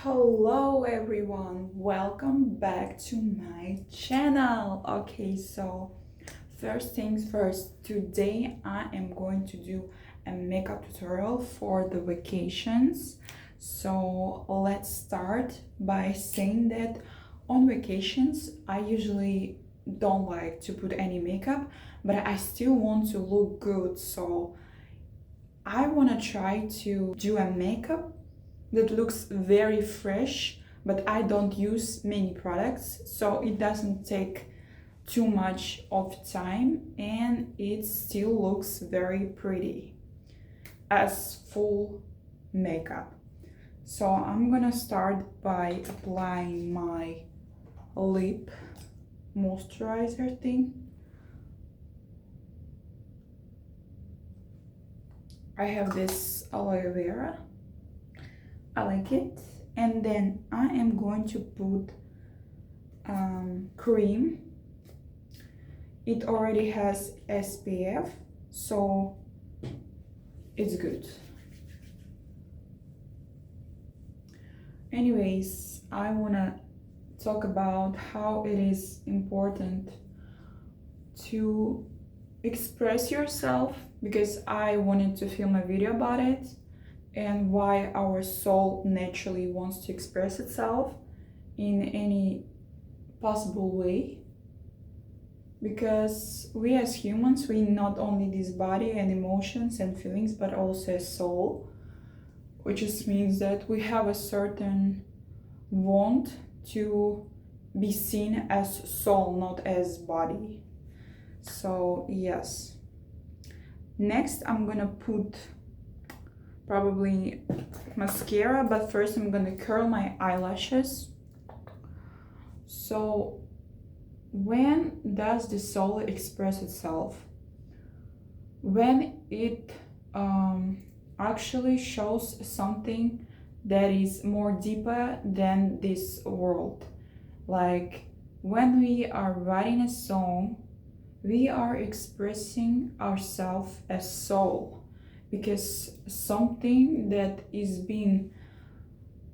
Hello everyone, welcome back to my channel. Okay, so first things first, today I am going to do a makeup tutorial for the vacations. So let's start by saying that on vacations I usually don't like to put any makeup, but I still want to look good. So I want to try to do a makeup that looks very fresh, but I don't use many products, so it doesn't take too much of time and it still looks very pretty as full makeup. So I'm gonna start by applying my lip moisturizer thing. I have this aloe vera. I like it. And then I am going to put cream. It already has SPF, so it's good. Anyways, I wanna talk about how it is important to express yourself, because I wanted to film a video about it and why our soul naturally wants to express itself in any possible way. Because we as humans, we not only this body and emotions and feelings, but also a soul, which just means that we have a certain want to be seen as soul, not as body. So yes. Next, I'm gonna put probably mascara, but first I'm gonna curl my eyelashes. So when does the soul express itself? When it actually shows something that is more deeper than this world. Like when we are writing a song, we are expressing ourselves as soul, because something that is being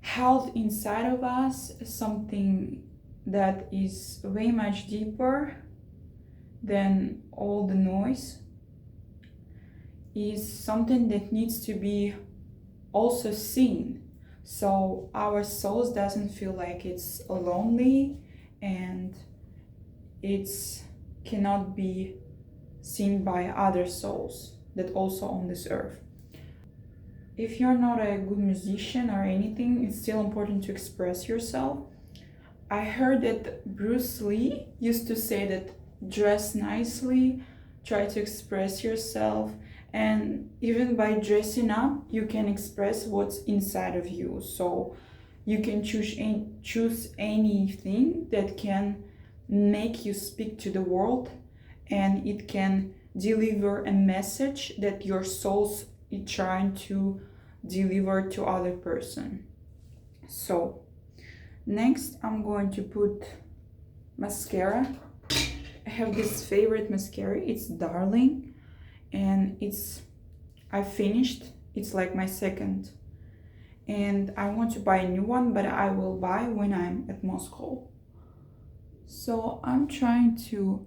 held inside of us, something that is way much deeper than all the noise, is something that needs to be also seen. So our souls doesn't feel like it's lonely and it's cannot be seen by other souls that also on this earth. If you're not a good musician or anything, it's still important to express yourself. I heard that Bruce Lee used to say that dress nicely, try to express yourself, and even by dressing up, you can express what's inside of you. So you can choose anything that can make you speak to the world, and it can deliver a message that your soul's trying to deliver to other person. So next I'm going to put mascara. I have this favorite mascara, it's Darling, and I finished, it's like my second, and I want to buy a new one, but I will buy when I'm at Moscow. So I'm trying to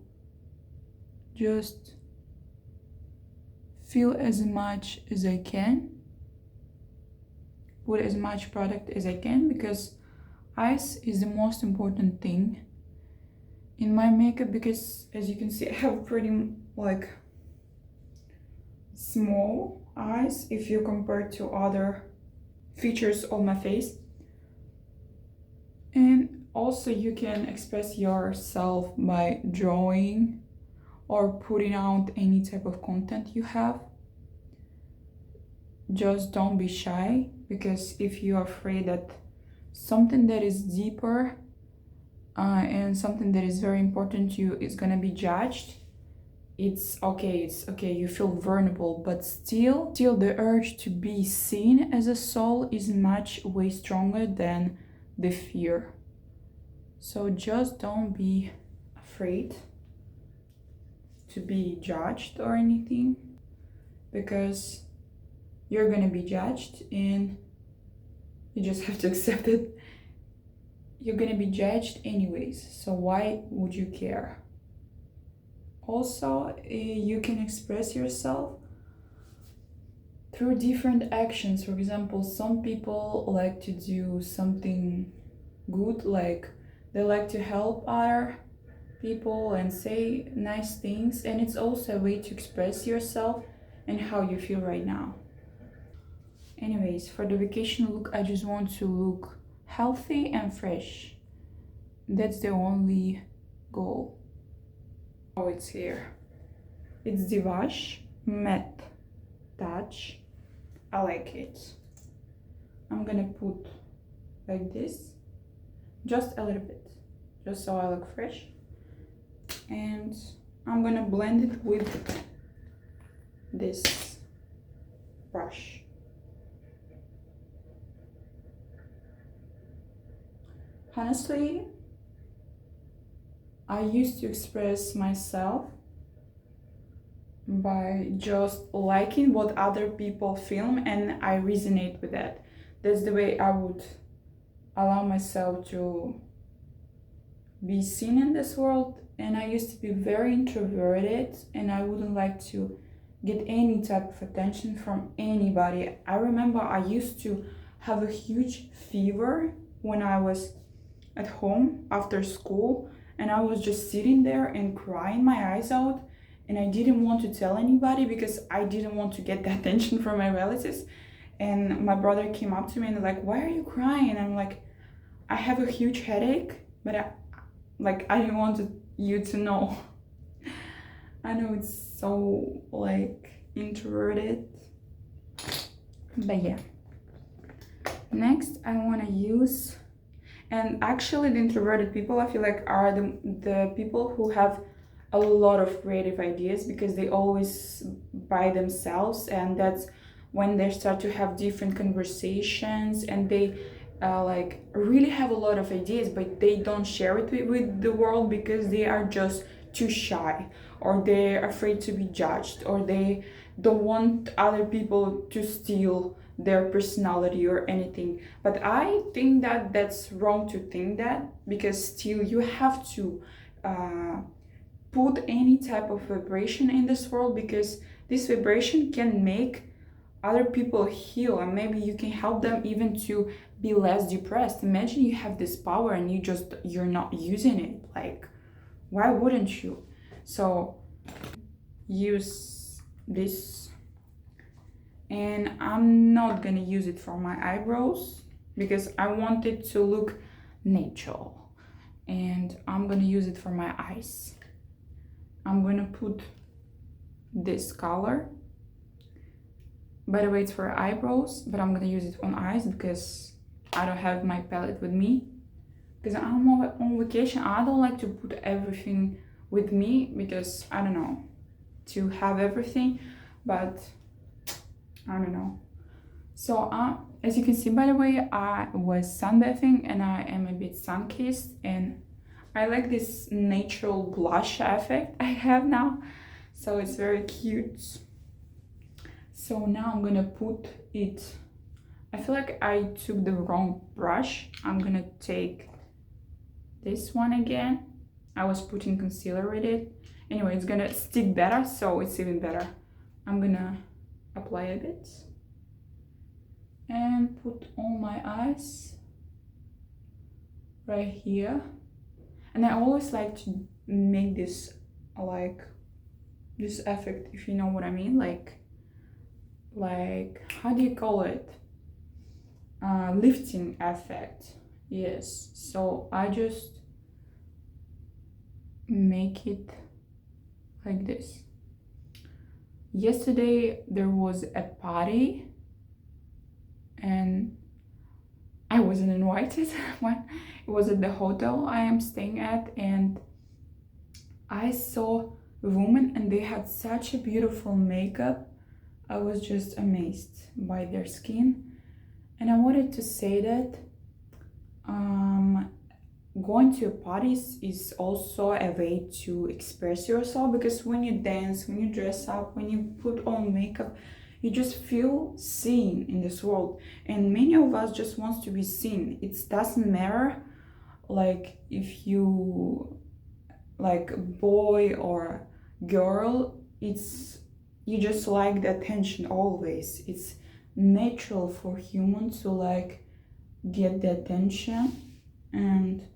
just feel as much as I can, put as much product as I can, because eyes is the most important thing in my makeup, because as you can see I have pretty like small eyes if you compare to other features on my face. And also you can express yourself by drawing or putting out any type of content you have. Just don't be shy, because if you're afraid that something that is deeper and something that is very important to you is gonna be judged, it's okay, you feel vulnerable, but still the urge to be seen as a soul is much way stronger than the fear. So just don't be afraid to be judged or anything, because you're gonna be judged and You just have to accept it. You're gonna be judged anyways, so why would you care? Also, you can express yourself through different actions. For example, some people like to do something good, like they like to help other people and say nice things, and it's also a way to express yourself and how you feel right now. Anyways, for the vacation look, I just want to look healthy and fresh. That's the only goal. Oh, it's here. It's the wash matte touch. I like it. I'm gonna put like this, just a little bit, just so I look fresh. And I'm gonna blend it with this brush. Honestly, I used to express myself by just liking what other people film, and I resonate with that. That's the way I would allow myself to be seen in this world. And I used to be very introverted, and I wouldn't like to get any type of attention from anybody. I remember I used to have a huge fever when I was at home after school, and I was just sitting there and crying my eyes out, and I didn't want to tell anybody because I didn't want to get the attention from my relatives. And my brother came up to me and like, "Why are you crying?" And I'm like, "I have a huge headache, but I didn't want you to know." I know it's so like introverted, but yeah. Next, I want to use, and actually the introverted people, I feel like, are the people who have a lot of creative ideas because they always by themselves, and that's when they start to have different conversations, and they like really have a lot of ideas, but they don't share it with the world because they are just too shy, or they're afraid to be judged, or they don't want other people to steal their personality or anything. But I think that that's wrong to think that, because still you have to put any type of vibration in this world, because this vibration can make other people heal, and maybe you can help them even to be less depressed. Imagine you have this power and you're not using it. Like, why wouldn't you? So use this, and I'm not gonna use it for my eyebrows because I want it to look natural, and I'm gonna use it for my eyes. I'm gonna put this color. By the way, it's for eyebrows, but I'm gonna use it on eyes because I don't have my palette with me. Because I'm on vacation, I don't like to put everything with me because I don't know, to have everything, but I don't know. So as you can see, by the way, I was sunbathing and I am a bit sun-kissed, and I like this natural blush effect I have now, so it's very cute. So now I'm gonna put it, I feel like I took the wrong brush. I'm gonna take this one again. I was putting concealer with it. Anyway, it's gonna stick better, so it's even better. I'm gonna apply a bit and put on my eyes right here. And I always like to make this like this effect, if you know what I mean, like how do you call it, lifting effect. Yes, so I just make it like this. Yesterday there was a party and I wasn't invited. When it was at the hotel I am staying at, and I saw women and they had such a beautiful makeup. I was just amazed by their skin. And I wanted to say that going to parties is also a way to express yourself, because when you dance, when you dress up, when you put on makeup, You just feel seen in this world, and many of us just wants to be seen. It doesn't matter like if you like boy or girl, it's you just like the attention always. It's natural for humans to like get the attention, and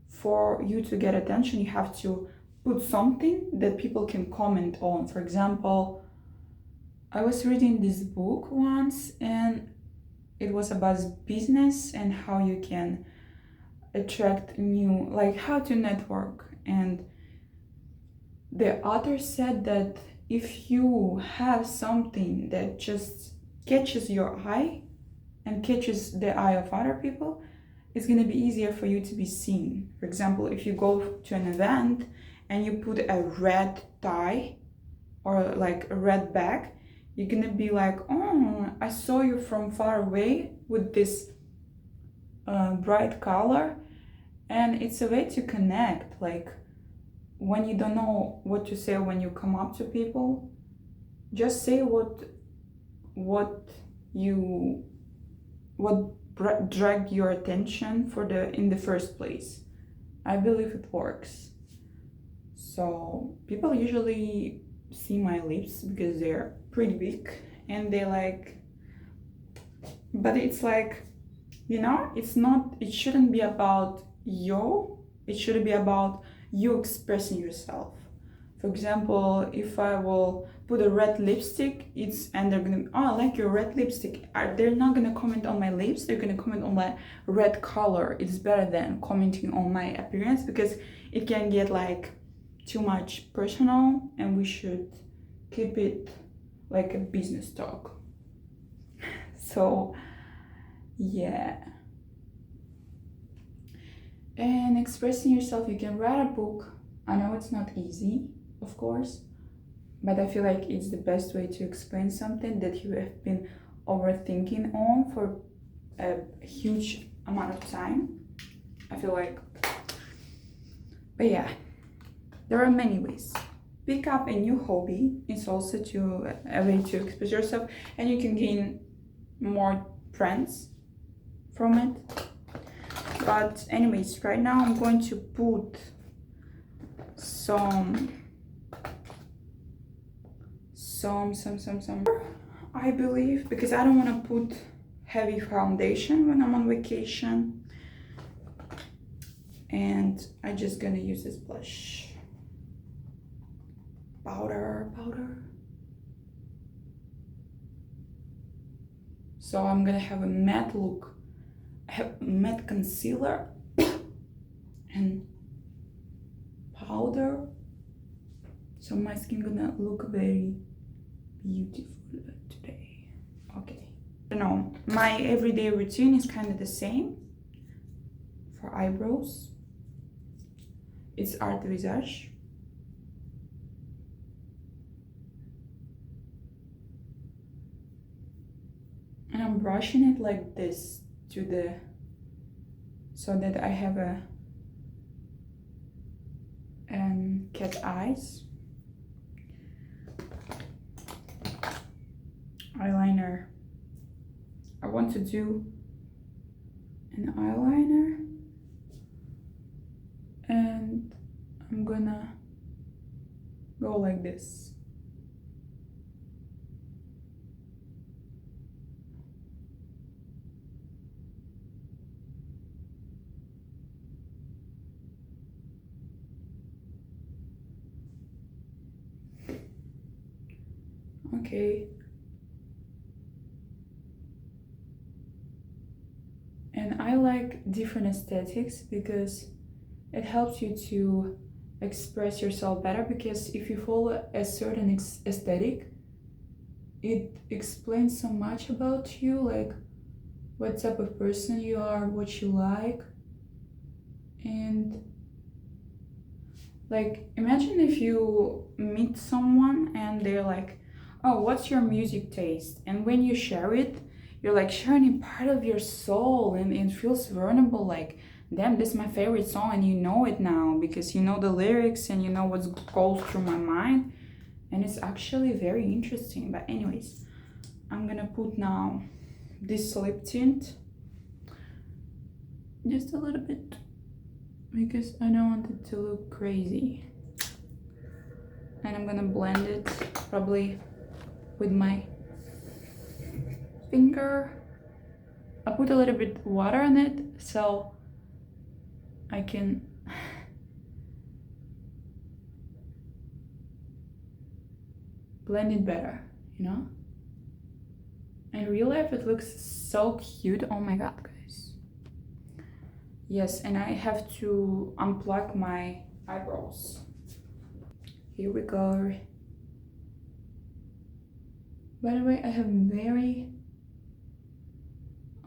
for you to get attention you have to put something that people can comment on. For example, I was reading this book once and it was about business and how you can attract new, like how to network. And the author said that if you have something that just catches your eye and catches the eye of other people, it's going to be easier for you to be seen. For example, if you go to an event and you put a red tie or like a red bag, you're going to be like, oh, I saw you from far away with this bright color. And it's a way to connect. Like when you don't know what to say, when you come up to people, just say what dragged your attention in the first place. I believe it works. So people usually see my lips because they're pretty big and they like, but it's like, it shouldn't be about you, it should be about you expressing yourself. For example, if I will put a red lipstick, and they're gonna, oh, I like your red lipstick. They're not gonna comment on my lips, they're gonna comment on my red color. It's better than commenting on my appearance because it can get like too much personal, and we should keep it like a business talk. So, yeah. And expressing yourself, you can write a book. I know it's not easy, of course, but I feel like it's the best way to explain something that you have been overthinking on for a huge amount of time. I feel like, but yeah, there are many ways. Pick up a new hobby. It's also a way to express yourself, and you can gain more friends from it. But anyways, right now I'm going to put some I believe, because I don't want to put heavy foundation when I'm on vacation, and I'm just gonna use this blush powder. So I'm gonna have a matte look, matte concealer and powder, so my skin gonna look very beautiful today. Okay, my everyday routine is kind of the same. For eyebrows, it's art visage. And I'm brushing it like this so that I have a cat eyes. Eyeliner. I want to do an eyeliner, and I'm gonna go like this. Okay. And I like different aesthetics because it helps you to express yourself better, because if you follow a certain aesthetic, it explains so much about you, like what type of person you are, what you like. And like imagine if you meet someone and they're like, oh, what's your music taste? And when you share it, you're like sharing a part of your soul, and it feels vulnerable, like, damn, this is my favorite song, and you know it now because you know the lyrics and you know what goes through my mind, and it's actually very interesting. But anyways, I'm gonna put now this lip tint, just a little bit, because I don't want it to look crazy. And I'm gonna blend it probably with my finger. I put a little bit water on it so I can blend it better, you know? In real life it looks so cute. Oh my god, guys. Yes, and I have to unplug my eyebrows. Here we go. By the way, I have very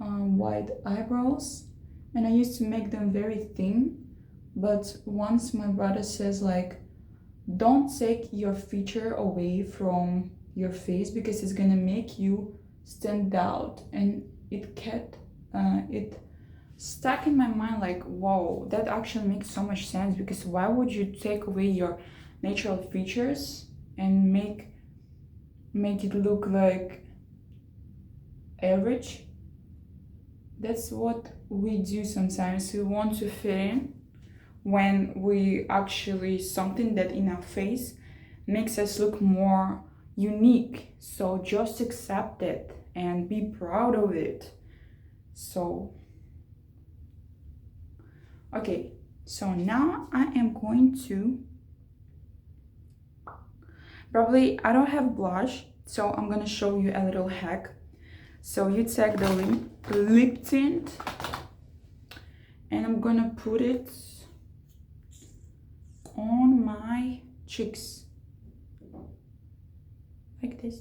wide eyebrows, and I used to make them very thin, but once my brother says like, don't take your feature away from your face because it's gonna make you stand out, and it stuck in my mind like, whoa, that actually makes so much sense, because why would you take away your natural features and make it look like average? That's what we do sometimes. We want to fit in when we actually something that in our face makes us look more unique. So just accept it and be proud of it. So okay, so now I am going to probably, I don't have blush, so I'm gonna show you a little hack. So you take the lip tint and I'm gonna put it on my cheeks like this,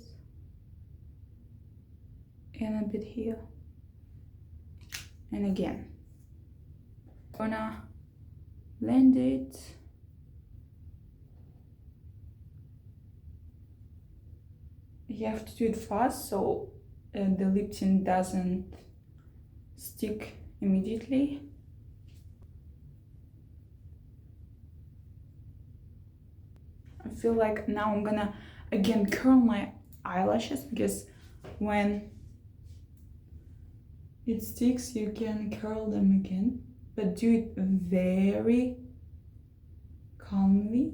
and a bit here, and again gonna blend it. You have to do it fast so the lip tint doesn't stick immediately. I feel like now I'm gonna again curl my eyelashes, because when it sticks you can curl them again, but do it very calmly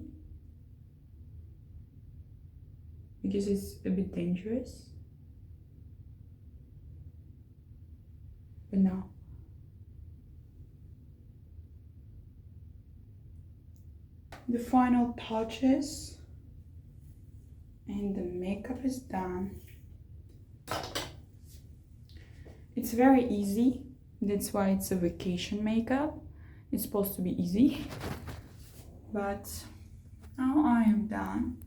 because it's a bit dangerous. But now the final touches and the makeup is done. It's very easy, that's why it's a vacation makeup. It's supposed to be easy, but now I am done.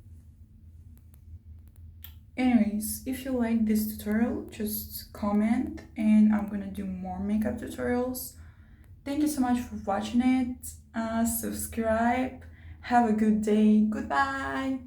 Anyways, if you like this tutorial, just comment and I'm gonna do more makeup tutorials. Thank you so much for watching it. Subscribe. Have a good day. Goodbye.